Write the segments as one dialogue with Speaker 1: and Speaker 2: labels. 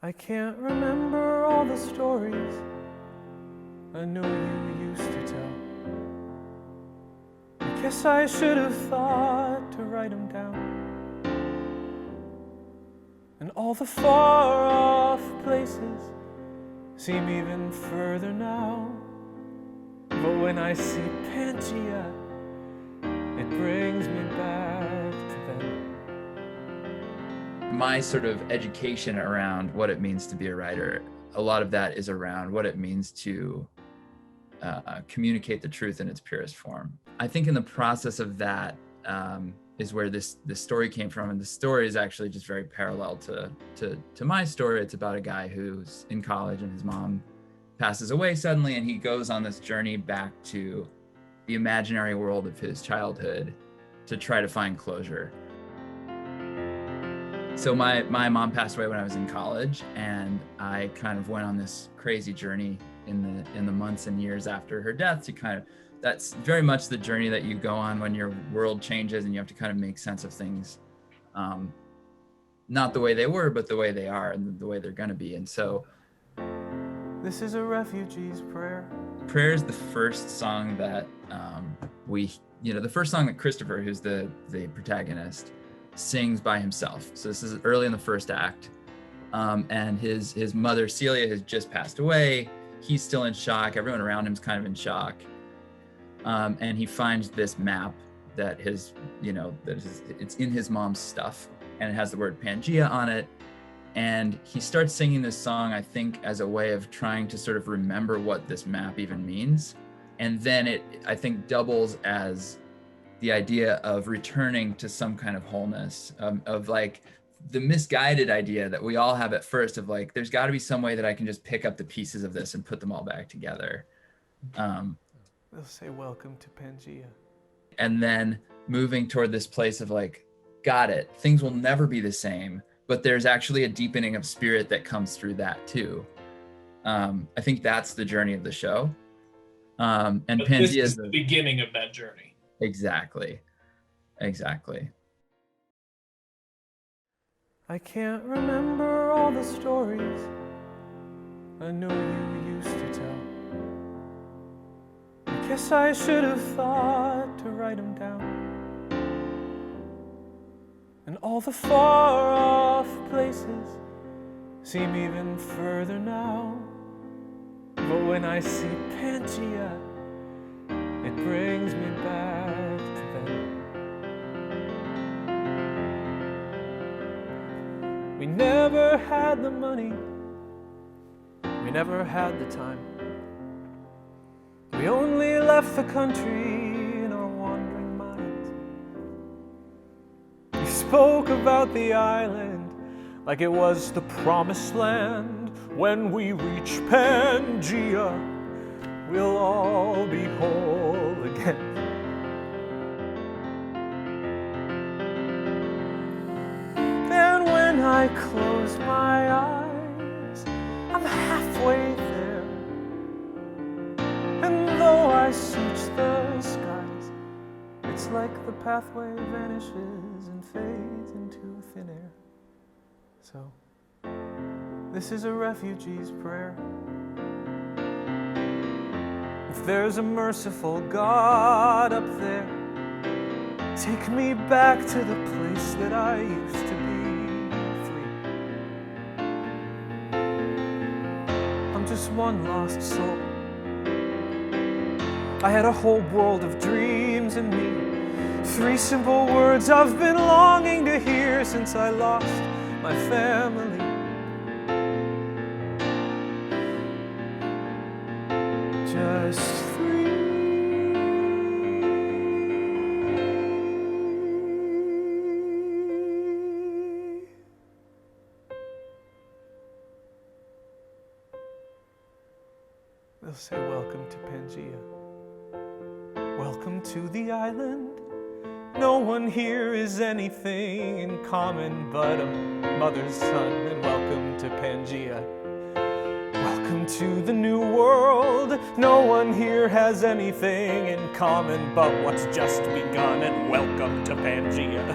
Speaker 1: I can't remember all the stories I know you used to tell. I guess I should have thought to write them down. And all the far-off places seem even further now. But when I see Pangea, it brings me back to then.
Speaker 2: My sort of education around what it means to be a writer, a lot of that is around what it means to communicate the truth in its purest form. I think in the process of that is where this story came from, and the story is actually just very parallel to my story. It's about a guy who's in college and his mom passes away suddenly, and he goes on this journey back to the imaginary world of his childhood to try to find closure. So my mom passed away when I was in college, and I kind of went on this crazy journey in the months and years after her death to kind of, that's very much the journey that you go on when your world changes and you have to kind of make sense of things, not the way they were, but the way they are and the way they're going to be. And so
Speaker 1: this is a refugee's prayer.
Speaker 2: Prayer is the first song that the first song that Christopher, who's the protagonist, sings by himself. So this is early in the first act. And his mother, Celia, has just passed away. He's still in shock. Everyone around him is kind of in shock. And he finds this map that it's in his mom's stuff, and it has the word Pangea on it. And he starts singing this song, I think, as a way of trying to sort of remember what this map even means. And then it, I think, doubles as the idea of returning to some kind of wholeness, of like the misguided idea that we all have at first of like, there's got to be some way that I can just pick up the pieces of this and put them all back together.
Speaker 1: They'll say, welcome to Pangea.
Speaker 2: And then moving toward this place of like, got it, things will never be the same, but there's actually a deepening of spirit that comes through that too. I think that's the journey of the show. And Pangea
Speaker 3: this is the beginning of that journey.
Speaker 2: Exactly.
Speaker 1: I can't remember all the stories I know you used to tell. I guess I should have thought to write them down. And all the far-off places seem even further now. But when I see Pangea, it brings me back to then. We never had the money, we never had the time. We only left the country in our wandering minds. We spoke about the island like it was the promised land. When we reach Pangea, we'll all be whole again. And when I close my eyes, I'm halfway there. And though I search the skies, it's like the pathway vanishes and fades into thin air. So, this is a refugee's prayer. If there's a merciful God up there, take me back to the place that I used to be free. I'm just one lost soul. I had a whole world of dreams in me. 3 simple words I've been longing to hear since I lost my family. Just 3. They'll say, welcome to Pangea. Welcome to the island. No one here is anything in common but a mother's son. And welcome to Pangea. Welcome to the new world. No one here has anything in common but what's just begun. And welcome to Pangea.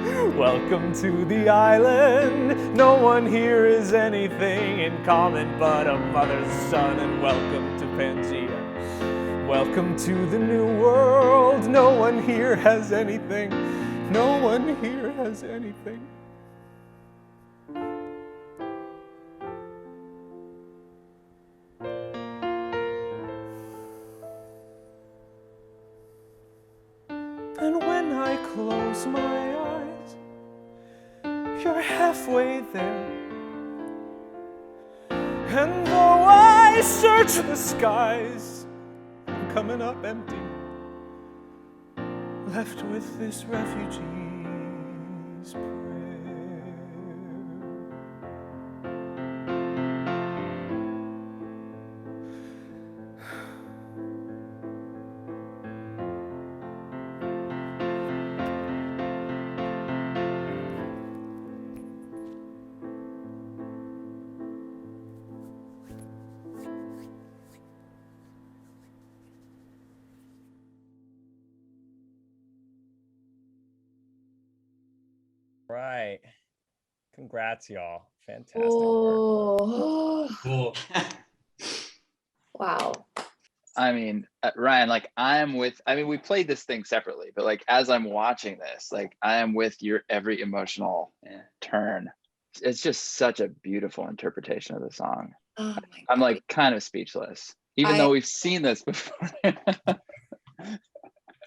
Speaker 1: Welcome to the island. No one here is anything in common but a mother's son. And welcome to Pangaea. Welcome to the new world. No one here has anything. No one here has anything. And when I close my eyes, you're halfway there. And though I search the skies, I'm coming up empty, left with this refugee's prayer.
Speaker 4: Right. Congrats, y'all. Fantastic work.
Speaker 5: Oh,
Speaker 3: Cool.
Speaker 5: wow.
Speaker 2: I mean, Ryan, like we played this thing separately, but like as I'm watching this, like I am with your every emotional turn. It's just such a beautiful interpretation of the song.
Speaker 5: Oh my God.
Speaker 2: I'm like kind of speechless, even though we've seen this before.
Speaker 3: I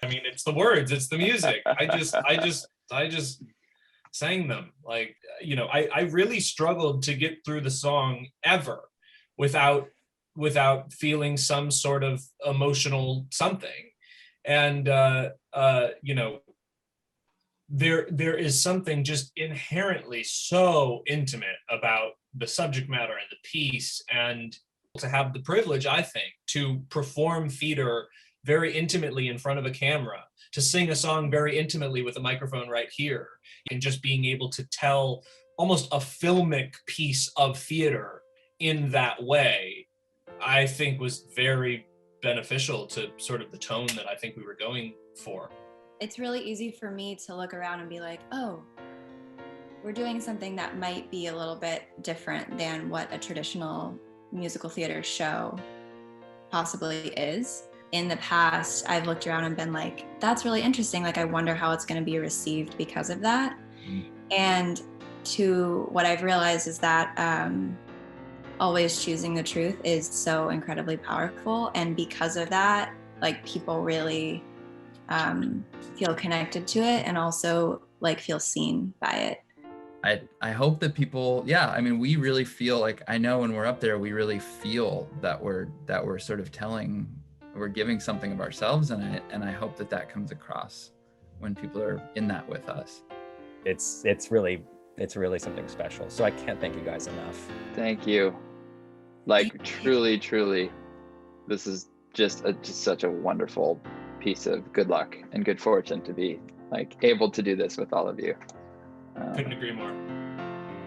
Speaker 3: mean, it's the words, it's the music. I just sang them. Like, you know, I really struggled to get through the song ever without feeling some sort of emotional something. And you know, there is something just inherently so intimate about the subject matter and the piece, and to have the privilege, I think, to perform theater very intimately in front of a camera, to sing a song very intimately with a microphone right here, and just being able to tell almost a filmic piece of theater in that way, I think was very beneficial to sort of the tone that I think we were going for.
Speaker 6: It's really easy for me to look around and be like, oh, we're doing something that might be a little bit different than what a traditional musical theater show possibly is. In the past, I've looked around and been like, that's really interesting. Like, I wonder how it's going to be received because of that. And to what I've realized is that always choosing the truth is so incredibly powerful. And because of that, like, people really feel connected to it and also like feel seen by it.
Speaker 2: I hope that people, yeah, I mean, we really feel like, I know when we're up there, we really feel that we're sort of we're giving something of ourselves, and I hope that comes across when people are in that with us.
Speaker 4: It's really something special. So I can't thank you guys enough.
Speaker 2: Thank you. Like, truly, this is just such a wonderful piece of good luck and good fortune to be like able to do this with all of you.
Speaker 3: Couldn't agree more.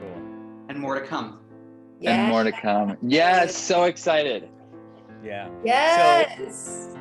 Speaker 4: Cool.
Speaker 7: And more to come.
Speaker 2: And more to come. Yes, so excited.
Speaker 4: Yeah.
Speaker 5: Yes.